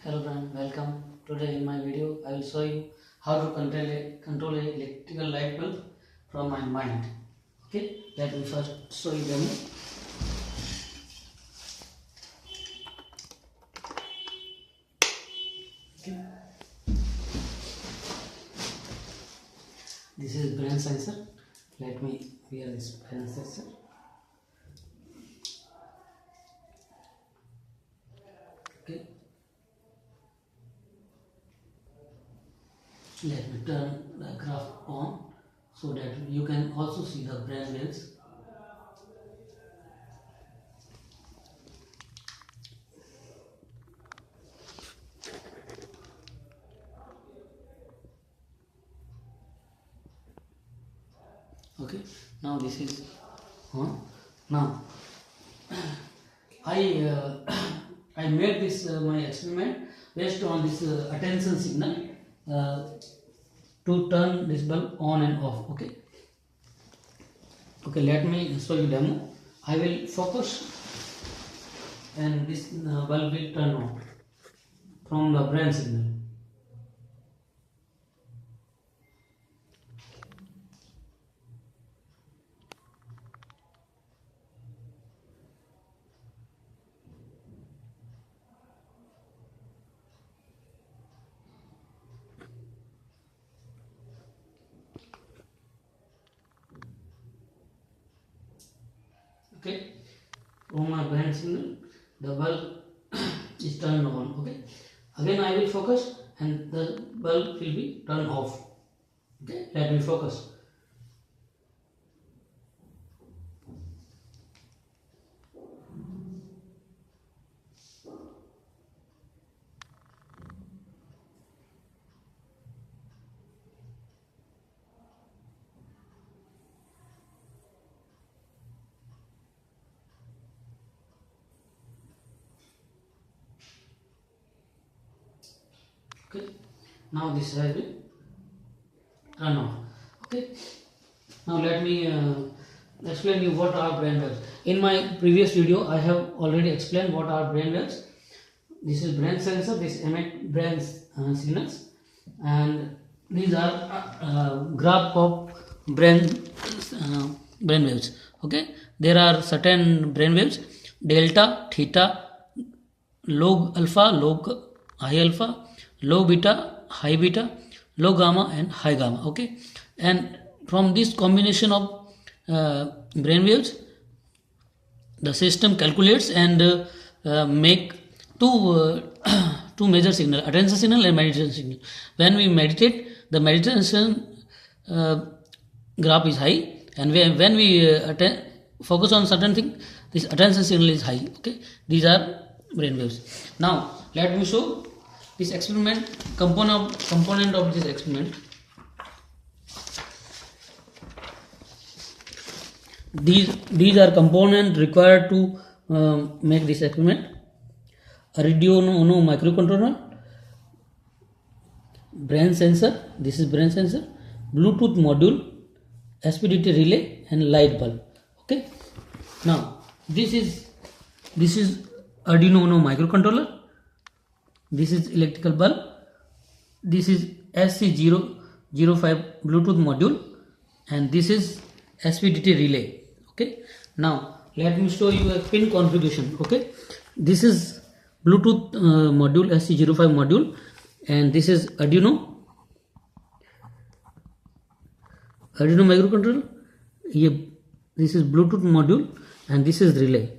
Hello friend, welcome. Today in my video I will show you how to control a electrical light bulb from my mind. Okay, let me first show you demo. Okay. This is brand sensor. Let me wear this brand sensor. Okay. Let me turn the graph on so that you can also see the brand waves. Okay, now this is on. Now I made this my experiment based on this attention signal to turn this bulb on and off. Okay, let me show you demo. I will focus and this bulb will turn on from the brand signal. Okay, from my brand signal the bulb is turned on. Okay, again I will focus and the bulb will be turned off. Okay, let me focus. Okay, now this has been turned off. Okay, now let me explain you what are brand waves. In my previous video I have already explained what are brand waves. This is brand sensor, this emit brand signals, and these are graph of brand waves. Okay, there are certain brand waves: delta, theta, log alpha, log high alpha, low beta, high beta, low gamma and high gamma. Okay, and from this combination of brain waves the system calculates and make two major signal, attention signal and meditation signal. When we meditate, the meditation graph is high, and when we focus on certain thing, this attention signal is high. Okay, these are brain waves. Now let me show this experiment, component of this experiment. These are components required to make this experiment: Arduino Uno microcontroller, brand sensor, this is brand sensor, Bluetooth module, SPDT relay and light bulb. Okay, now this is Arduino Uno microcontroller. This is electrical bulb. This is SC005 Bluetooth module, and this is SPDT relay. Okay, now let me show you a pin configuration. Okay, this is Bluetooth module, SC05 module, and this is Arduino microcontroller. This is Bluetooth module and this is relay.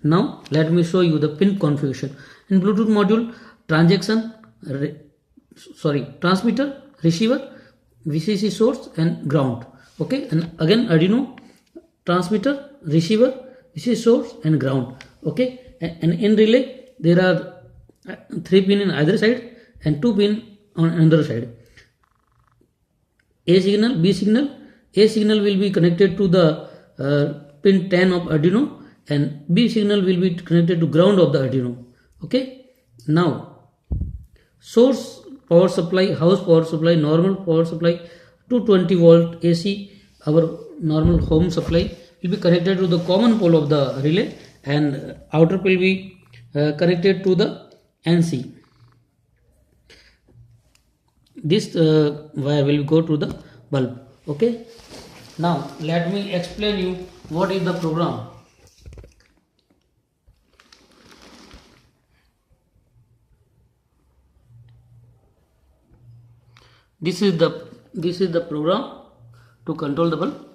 Now let me show you the pin configuration. In Bluetooth module, transmitter, receiver, VCC source and ground. Okay, and again Arduino, transmitter, receiver, VCC source and ground. Okay, and in relay there are 3 pin in either side and 2 pin on another side. A signal, B signal. A signal will be connected to the pin 10 of Arduino, and B signal will be connected to ground of the Arduino. Okay, now source power supply, house power supply, normal power supply, 220 volt AC, our normal home supply will be connected to the common pole of the relay, and outer will be connected to the NC. This wire will go to the bulb. Okay. Now let me explain you what is the program. This is the program to control the bulb.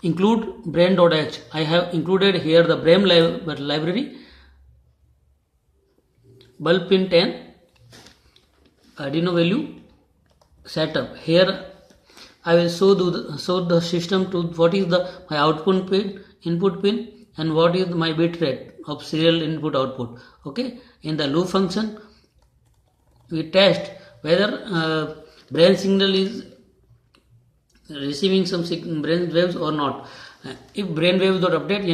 Include brain.h. I have included here the brain library. Bulb pin 10. Arduino value setup. Here I will show the system to what is my output pin, input pin, and what is my bit rate of serial input output. Okay. In the loop function, we test whether brain signal is receiving some brain waves or not. If brain waves don't update,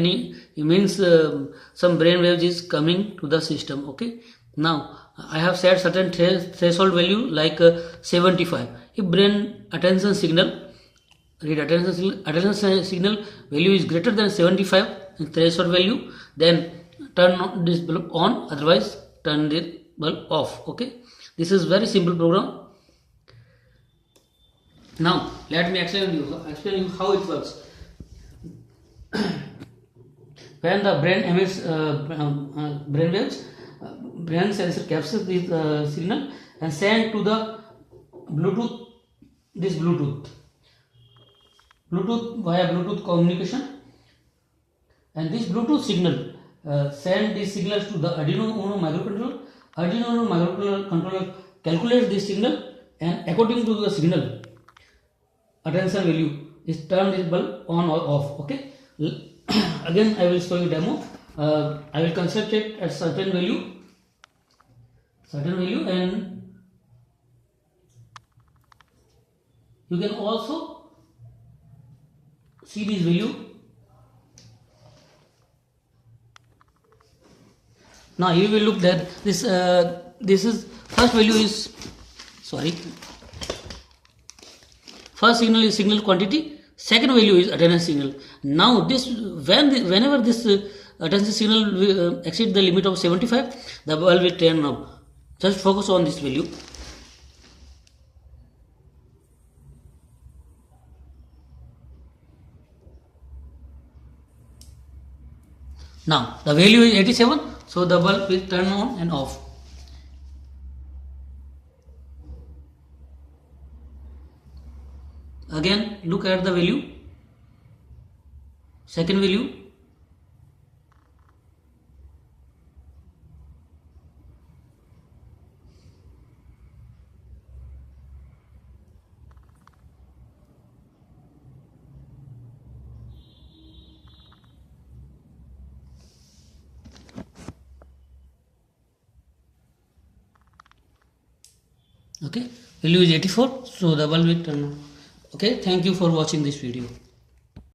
it means some brain waves is coming to the system. Okay. Now I have set certain threshold value like 75. If brain attention signal signal value is greater than 75 threshold value, then turn this bulb on, otherwise turn this bulb off. Okay. This is very simple program. Now let me explain you how it works. When the brain emits brain waves, brain sensor captures this signal and send to the Bluetooth. This Bluetooth via Bluetooth communication, and this Bluetooth signal send these signals to the Arduino Uno microcontroller. Arduino Uno microcontroller calculates this signal, and according to the signal, attention value is turn this bulb on or off. Okay. Again, I will show you demo. I will construct it at certain value, and you can also see this value. Now you will look that this is first value is first signal is signal quantity, second value is attendance signal. Now this whenever this attention signal will exceed the limit of 75, the bulb will turn on. Just focus on this value. Now the value is 87, so the bulb will turn on and off. Again, look at the value, second value. Okay, value is 84, so the bulb will turn on. Okay, thank you for watching this video.